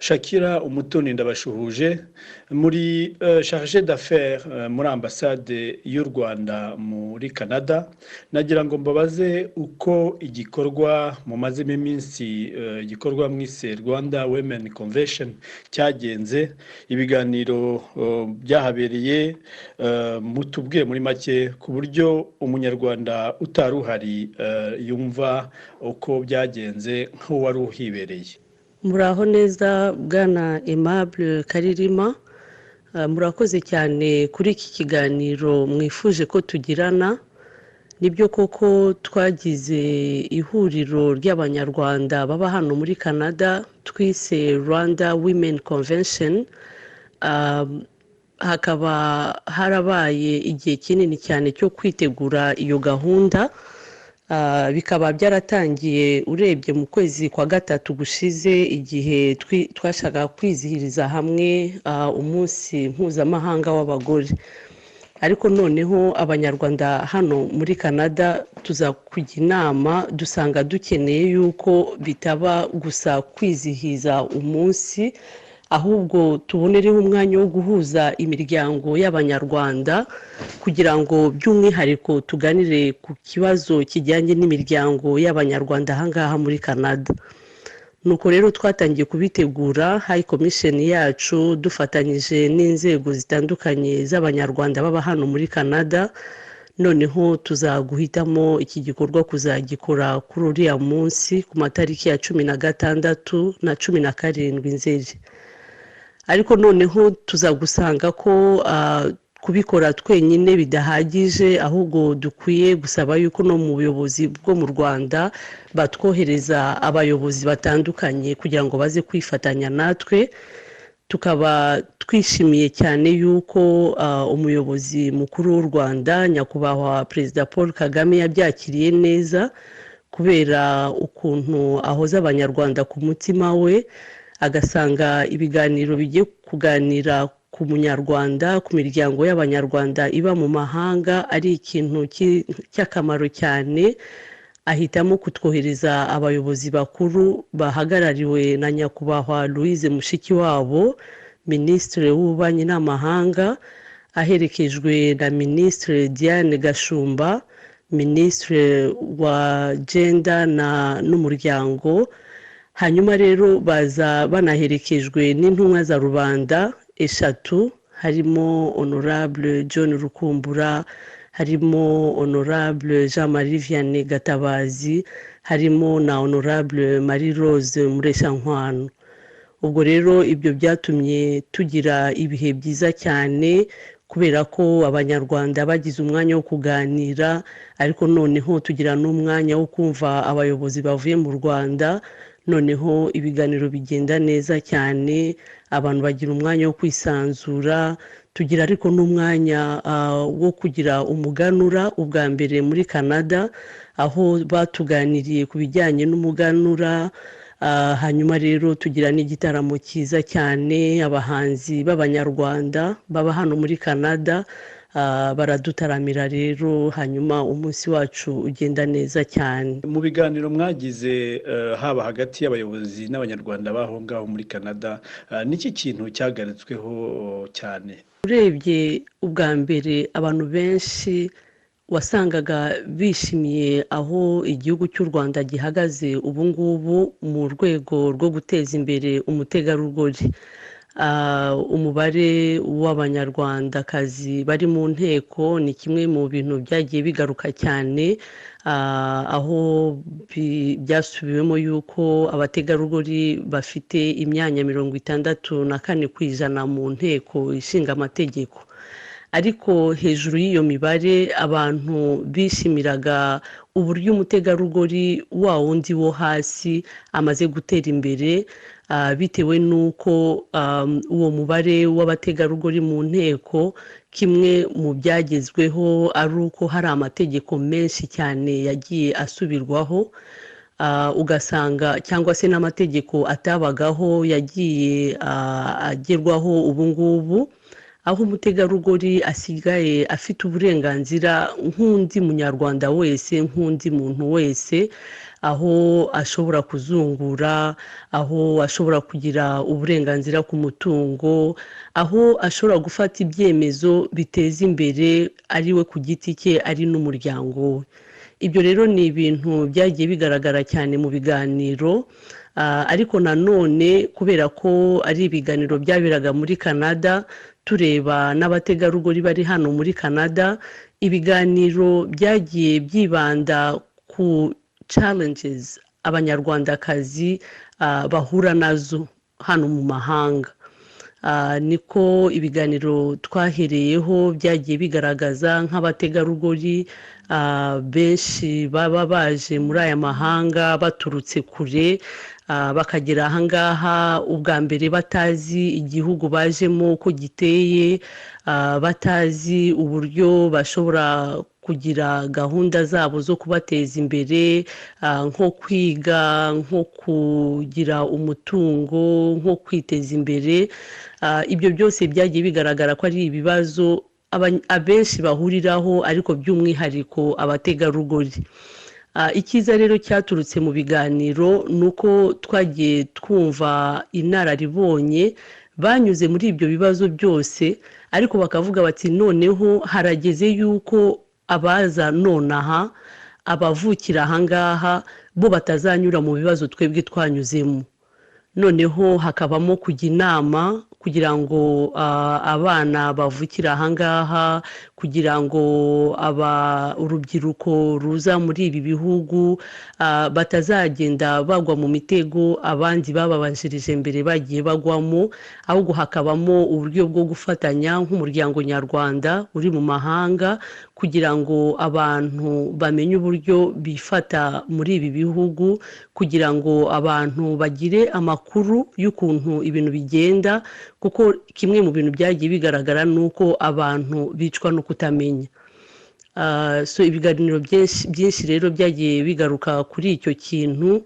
Shakira Umutoni ndabashuhuje muri charge d'affaires muri ambassade y'u Rwanda muri Canada. Nagira ngo mbabaze uko igikorwa mumazemo iminsi igikorwa mwise Rwanda Women Convention cyagenze, ibiganiro byahabereye, mutubwiye muri make ku buryo umunyarwanda utaruhari yumva uko byagenze nk'uwari uhibereye. Muraho neza bwana Aimable Karirima, murakoze cyane kuri iki kiganiro mwifuje ko tugirana. Nibyo koko twagize ihuriro ry'abanyarwanda baba hano muri Canada twise Rwanda Women Convention. Hakaba harabaye igihe kinini cyane cyo kwitegura iyo gahunda. Bikaba byaratangiye urebye mu kwezi kwa gatatu gushize, igihe twashaka kwizihiriza hamwe umunsi mpuzamahanga w'abagore. Ariko noneho abanyarwanda hano muri Canada tuza kujya inama, dusanga dukeneye yuko bitaba gusa kwizihiza umunsi, ahubwo tubonereho umwanya wo guhuza imiryango y'abanyarwanda kugira ngo by'umwihariko tuganire ku kibazo kijyanye n'imiryango y'abanyarwanda ahangaha muri Canada. Nuko rero twatangiye kubitegura, High Commission yacu dufatanyije n'inzego zitandukanye z'abanyarwanda baba hano muri Canada. Noneho tuzaguhitamo iki gikorwa kuzagikora kuri uriya munsi ku matariki ya 16 na 17 Nzeri. Ariko noneho tuzagusanga ko kubikora twenyine bidahagije, ahubwo dukwiye gusaba yuko no mu buyobozi bwo mu Rwanda batwohereza abayobozi batandukanye kugira ngo baze kwifatanya natwe. Tukaba twishimiye cyane yuko umuyobozi mukuru w'u Rwanda nyakubahwa Perezida Paul Kagame yabyakiriye neza, kubera ukuntu ahoza abanyarwanda ku mutima we, agasanga ibiganiro bigiye kuganira ku munyarwanda, ku miryango y'abanyarwanda iba mu mahanga ari ikintu cy'akamaro cyane. Ahitamo kutwohereza abayobozi bakuru bahagarariwe na nyakubahwa Louise Mushikiwabo, Minisitiri w'Ububanyi n'Amahanga, aherekejwe na Minisitiri Diane Gashumba, Minisitiri wa Gender n'umuryango. Hanyuma rero baza banaherekejwe n'intumwa za rubanda eshatu, harimo Honorable John Rukumbura, harimo Honorable Jean-Marie Vianney Gatabazi, harimo na Honorable Marie Rose Mureshankwano. Ubwo rero ibyo byatumye tugira ibihe byiza cyane, kubera ko abanyarwanda bagize umwanya wo kuganira, ariko noneho tugira n'umwanya wo kumva abayobozi bavuye mu Rwanda. Noneho ibiganiro bigenda neza cyane, abantu bagira umwanya wo kwisanzura, tugira ariko n'umwanya wo kugira umuganura ubwa mbere muri Canada, aho batuganiriye ku bijyanye n'umuganura. Hanyuma rero tugira n'igitaramo cyiza cyane, abahanzi b'abanyarwanda baba hano muri Canada baradutaramira rero, hanyuma umunsi wacu ugenda neza cyane. Mu biganiro mwagize haba hagati y'abayobozi n'abanyarwanda baho ngaho muri Canada, niki kintu cyagarutsweho cyane? Urebye ubwa mbere abantu benshi wasangaga bishimiye aho igihugu cy'u Rwanda gihagaze ubu ngubu mu rwego rwo guteza imbere umutegarugori. Umubare w'abanyarwandakazi bari mu nteko ni kimwe mu bintu byagiye bigaruka cyane, aho byasubiwemo yuko abategarugori bafite imyanya 64% mu nteko ishinga amategeko. Ariko hejuru y'iyo mibare abantu bishimiraga uburyo umutegarugori wa wundi wo hasi amaze gutera imbere, bitewe n'uko uwo mubare w'abategarugori mu nteko, kimwe mu byagezweho ari uko hari amategeko menshi cyane yagiye asubirwaho, ugasanga cyangwa se n'amategeko atabagaho yagiye agerwaho ubu ngubu, aho umutegarugori asigaye afite uburenganzira nk'undi munyarwanda wese, nk'undi muntu wese, aho ashobora kuzungura, aho ashobora kugira uburenganzira ku mutungo, aho ashobora gufata ibyemezo biteza imbere ari we ku giti cye ari n'umuryango we. Ibyo rero ni ibintu byagiye bigaragara cyane mu biganiro, ariko nanone kubera ko ari ibiganiro byaberaga muri Canada, tureba n'abategarugori bari hano muri Canada, ibiganiro byagiye byibanda ku challenges abanyarwandakazi bahura nazo hano mu mahanga. Niko ibiganiro twahereyeho byagiye bigaragaza nk'abategarugori benshi baba baje muri aya mahanga baturutse kure, bakagera ahangaha ubwa mbere batazi igihugu bajemo uko giteye, batazi uburyo bashobora kugira gahunda zabo zo kubateza imbere, nko kwiga, nko kugira umutungo, nko kwiteza imbere. Ibyo byose byagiye bigaragara ko ari ibibazo abenshi bahuriraho, ariko by'umwihariko abategarugori. Icyiza rero cyaturutse mu biganiro ni uko twagiye twumva inararibonye banyuze muri ibyo bibazo byose, ariko bakavuga bati noneho harageze yuko abaza nonaha, abavukira ahangaha bo batazanyura mu bibazo twebwe twanyuzemo. Noneho hakabamo kujya inama kugira ngo abana bavukira ahangaha, kugira ngo urubyiruko ruza muri ibi bihugu batazagenda bagwa mu mitego abandi bababanjirije mbere bagiye bagwamo, ahubwo hakabamo uburyo bwo gufatanya nk'umuryango nyarwanda uri mu mahanga, kugira ngo abantu bamenye uburyo bifata muri ibi bihugu, kugira ngo abantu bagire amakuru y'ukuntu ibintu bigenda, kuko kimwe mu bintu byagiye bigaragara ni uko abantu bicwa no kutamenya. So ibiganiro byinshi rero byagiye bigaruka kuri icyo kintu.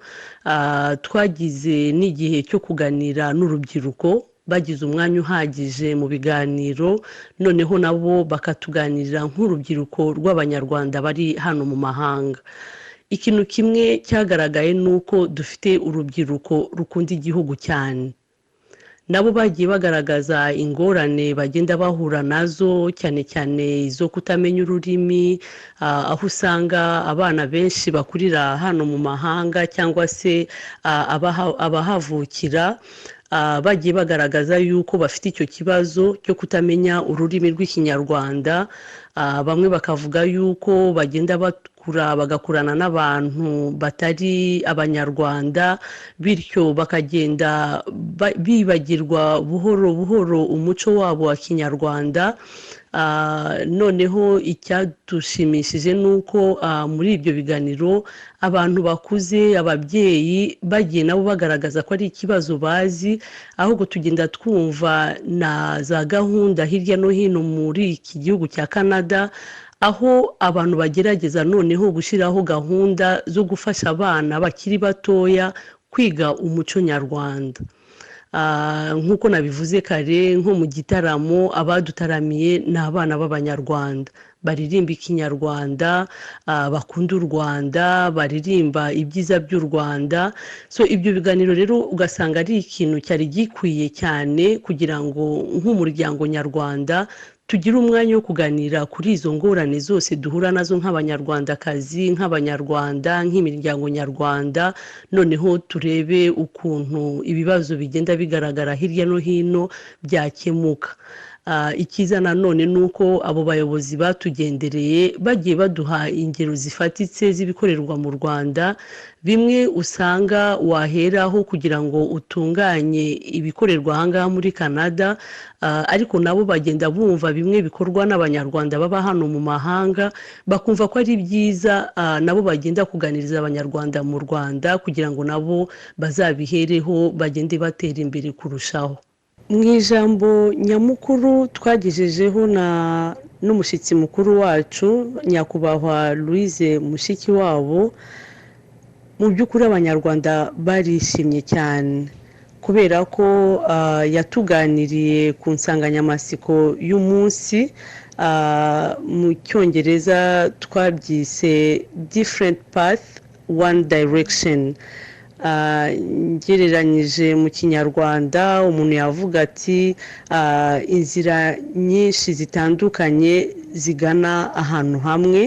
Twagize n'igihe cyo kuganira n'urubyiruko, bagize umwanya uhagije mu biganiro, noneho nabo bakatuganirira nk'urubyiruko rw'abanyarwanda bari hano mu mahanga. Ikintu kimwe cyagaragaye ni uko dufite urubyiruko rukunda igihugu cyane. Nabo bagiye bagaragaza ingorane bagenda bahura nazo, cyane cyane izo kutamenya ururimi, aho usanga abana benshi bakurira hano mu mahanga cyangwa se abahavukira bagiye bagaragaza yuko bafite icyo kibazo cyo kutamenya ururimi rw'ikinyarwanda. Bamwe bakavuga yuko bagenda bagakurana n'abantu batari abanyarwanda, bityo bakagenda bibagirwa buhoro buhoro umuco wabo wa kinyarwanda. Noneho icyadushimishije ni uko muri ibyo biganiro abantu bakuze, ababyeyi bagiye nabo bagaragaza ko ari ikibazo bazi, ahubwo tugenda twumva na za gahunda hirya no hino muri iki gihugu cya Canada, aho abantu bagerageza noneho gushyiraho gahunda zo gufasha abana bakiri batoya kwiga umuco nyarwanda. Nk'uko nabivuze kare, nko mu gitaramo abadutaramiye ni abana b'abanyarwanda baririmba ikinyarwanda, bakunda u Rwanda, baririmba ibyiza by'u Rwanda. So ibyo biganiro rero ugasanga ari ikintu cyari gikwiye cyane kugira ngo nk'umuryango nyarwanda tugire umwanya wo kuganira kuri izo ngorane zose duhura nazo nk'abanyarwandakazi, nk'abanyarwanda, nk'imiryango nyarwanda, noneho turebe ukuntu ibibazo bigenda bigaragara hirya no hino byakemuka. Icyiza nanone ni uko abo bayobozi batugendereye bagiye baduha ingero zifatitse z'ibikorerwa mu Rwanda, bimwe usanga waheraho kugira ngo utunganye ibikorerwa ahangaha muri Canada, ariko nabo bagenda bumva bimwe bikorwa n'abanyarwanda baba hano mu mahanga, bakumva ko ari byiza, nabo bagenda kuganiriza abanyarwanda mu Rwanda kugira ngo nabo bazabihereho bagende batera imbere kurushaho. Mu ijambo nyamukuru twagejejeho n'umushyitsi mukuru wacu nyakubahwa Louise Mushikiwabo, mu by'ukuri abanyarwanda barishimye cyane kubera ko yatuganiriye ku nsanganyamatsiko y'umunsi. Mu cyongereza twabyise different path one direction. Ngereranyije mu kinyarwanda umuntu yavuga ati inzira nyinshi zitandukanye zigana ahantu hamwe.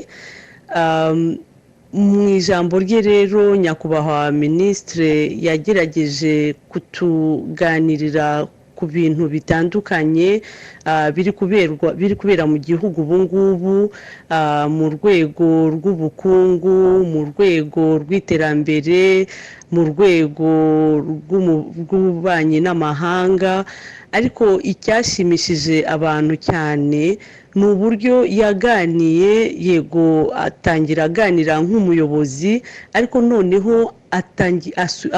Mu ijambo rye rero nyakubahwa minisitiri yagerageje kutuganirira ku bintu bitandukanye biri kubera mu gihugu ubu ngubu, mu rwego rw'ubukungu, mu rwego rw'iterambere, mu rwego rw'ububanyi n'amahanga. Ariko icyashimishije abantu cyane ni uburyo yaganiye, yego atangira aganira nk'umuyobozi, ariko noneho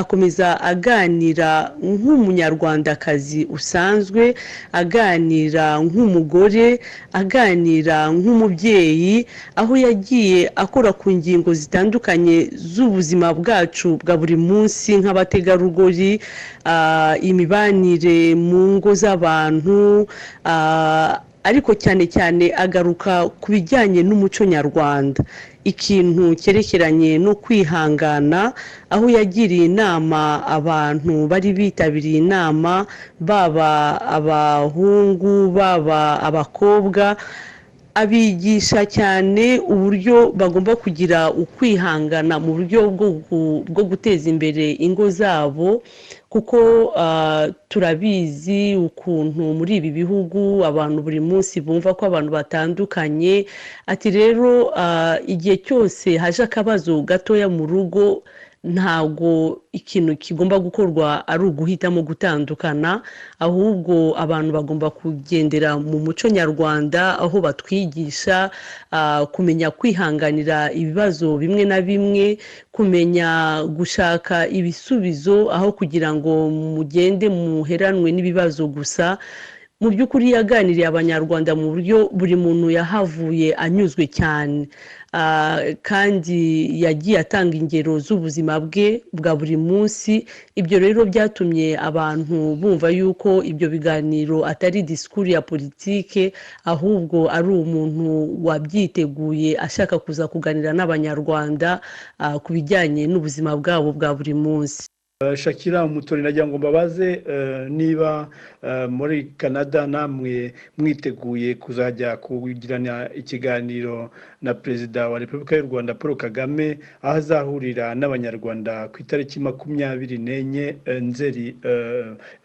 akomeza aganira nk'umunyarwandakazi usanzwe, aganira nk'umugore, aganira nk'umubyeyi, aho yagiye akora ku ngingo zitandukanye z'ubuzima bwacu bwa buri munsi nk'abategarugori, imibanire mu ngo z'abantu, ariko cyane cyane agaruka ku bijyanye n'umuco nyarwanda, ikintu cyerekeranye no kwihangana, aho yagiriye inama abantu bari bitabiriye inama, baba abahungu baba abakobwa, abigisha cyane uburyo bagomba kugira ukwihangana mu buryo bwo guteza imbere ingo zabo, kuko turabizi ukuntu muri ibi bihugu abantu buri munsi bumva ko abantu batandukanye. Ati rero igihe cyose haje akabazo gatoya mu rugo, ntabwo ikintu kigomba gukorwa ari uguhitamo gutandukana, ahubwo abantu bagomba kugendera mu muco nyarwanda, aho batwigisha kumenya kwihanganira ibibazo bimwe na bimwe, kumenya gushaka ibisubizo aho kugira ngo mugende muheranwe n'ibibazo gusa. Mu by'ukuri yaganiriye abanyarwanda mu buryo buri muntu yahavuye anyuzwe cyane, kandi yagiye atanga ingero z'ubuzima bwe bwa buri munsi. Ibyo rero byatumye abantu bumva yuko ibyo biganiro atari disikuru ya politike, ahubwo ari umuntu wabyiteguye ashaka kuza kuganira n'abanyarwanda ku bijyanye n'ubuzima bwabo bwa buri munsi. Shakira Umutoni, nagira ngo mbabaze niba muri Canada namwe mwiteguye kuzajya kugirana ikiganiro na Perezida wa Repubulika y'u Rwanda Paul Kagame, aho azahurira n'abanyarwanda ku itariki 24 Nzeri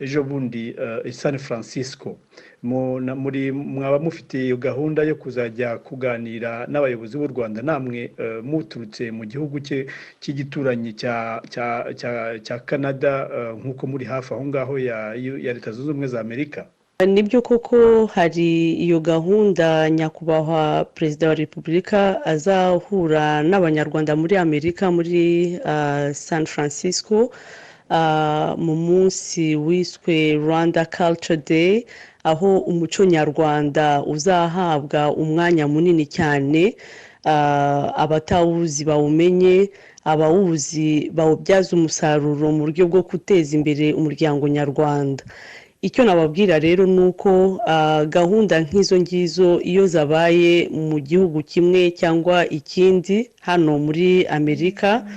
ejo bundi i San Francisco. Mwaba mufite iyo gahunda yo kuzajya kuganira n'abayobozi b'u Rwanda namwe muturutse mu gihugu cy'igituranyi cya Canada, nk'uko muri hafi aho ngaho ya Leta Zunze Ubumwe za Amerika? Nibyo koko hari iyo gahunda, nyakubahwa Perezida wa Repubulika azahura n'abanyarwanda muri Amerika, muri San Francisco, mu munsi wiswe Rwanda Culture Day, aho umuco nyarwanda uzahabwa umwanya munini cyane, abatawuzi bawumenye, abawuzi bawubyaza umusaruro mu buryo bwo guteza imbere umuryango nyarwanda. Icyo nababwira rero ni uko gahunda nk'izo ngizo iyo zabaye mu gihugu kimwe cyangwa ikindi hano muri Amerika,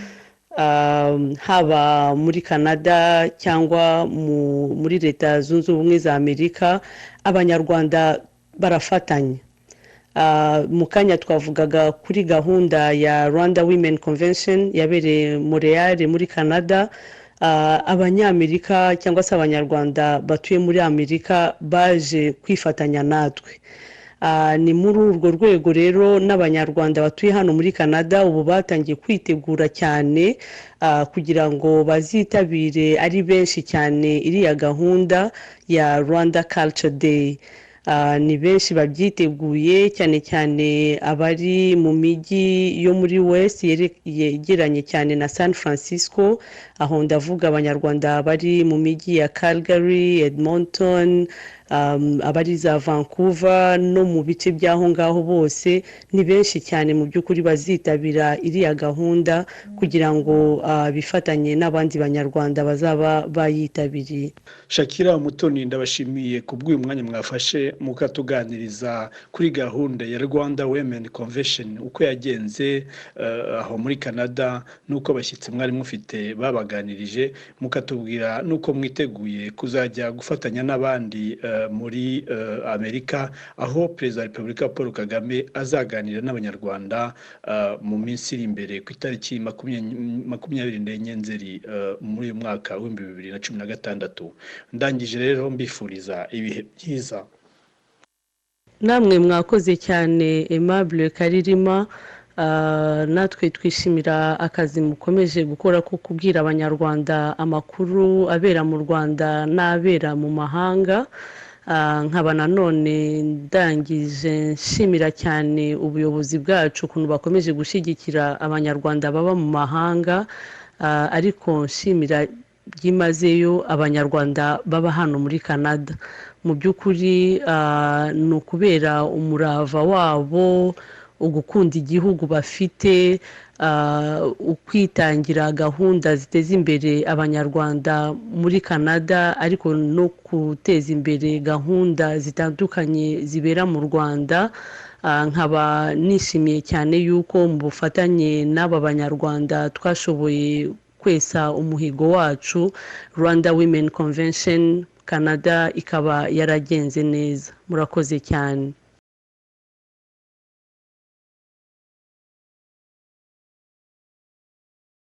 haba muri Canada cyangwa muri Leta Zunze Ubumwe za Amerika, abanyarwanda barafatanya. Mu kanya twavugaga kuri gahunda ya Rwanda Women Convention yabereye Montreal muri Canada. Abanyamerika cyangwa se abanyarwanda batuye muri Amerika baje kwifatanya natwe. Ni muri urwo rwego rero n'abanyarwanda batuye hano muri Canada ubu batangiye kwitegura cyane kugira ngo bazitabire ari benshi cyane iriya gahunda ya Rwanda Culture Day. Ni benshi babyiteguye, cyane cyane abari mu mijyi yo muri West yegeranye cyane na San Francisco, aho ndavuga abanyarwanda bari mu mijyi ya Calgary, Edmonton, abari za Vancouver no mu bice by'aho ngaho bose. Ni benshi cyane mu by'ukuri bazitabira iriya gahunda kugira ngo bifatanye n'abandi banyarwanda bazaba bayitabiriye. Shakira Umutoni, ndabashimiye kubw'uyu mwanya mwafashe namwe mukatuganiriza kuri gahunda ya Rwanda Women Convention uko yagenze aho muri Canada nuko abashyitsi mwari mufite babaganirije, mukatubwira nuko mwiteguye kuzajya gufatanya n'abandi muri Amerika, aho Perezida wa Repubulika Paul Kagame azaganira n'Abanyarwanda mu minsi iri imbere ku itariki 24 Nzeri muri uyu mwaka wa 2016. Ndangije rero mbifuriza ibihe byiza. Namwe mwakoze cyane Aimable Karirima, natwe twishimira akazi mukomeje gukora ko kubwira Abanyarwanda amakuru abera mu Rwanda n'abera mu mahanga. Nkaba nanone ndangije nshimira cyane ubuyobozi bwacu ukuntu bakomeje gushyigikira Abanyarwanda baba mu mahanga, ariko nshimira byimazeyo Abanyarwanda baba hano muri Canada. Mu by'ukuri ni ukubera umurava wabo, ugukunda igihugu bafite, ukwitangira gahunda ziteza imbere Abanyarwanda muri Canada, ariko no guteza imbere gahunda zitandukanye zibera mu Rwanda. Nkaba nishimiye cyane yuko mu bufatanye n'aba Banyarwanda twashoboye kwesa umuhigo wacu, Rwanda Women Convention Canada ikaba yaragenze neza. Murakoze cyane.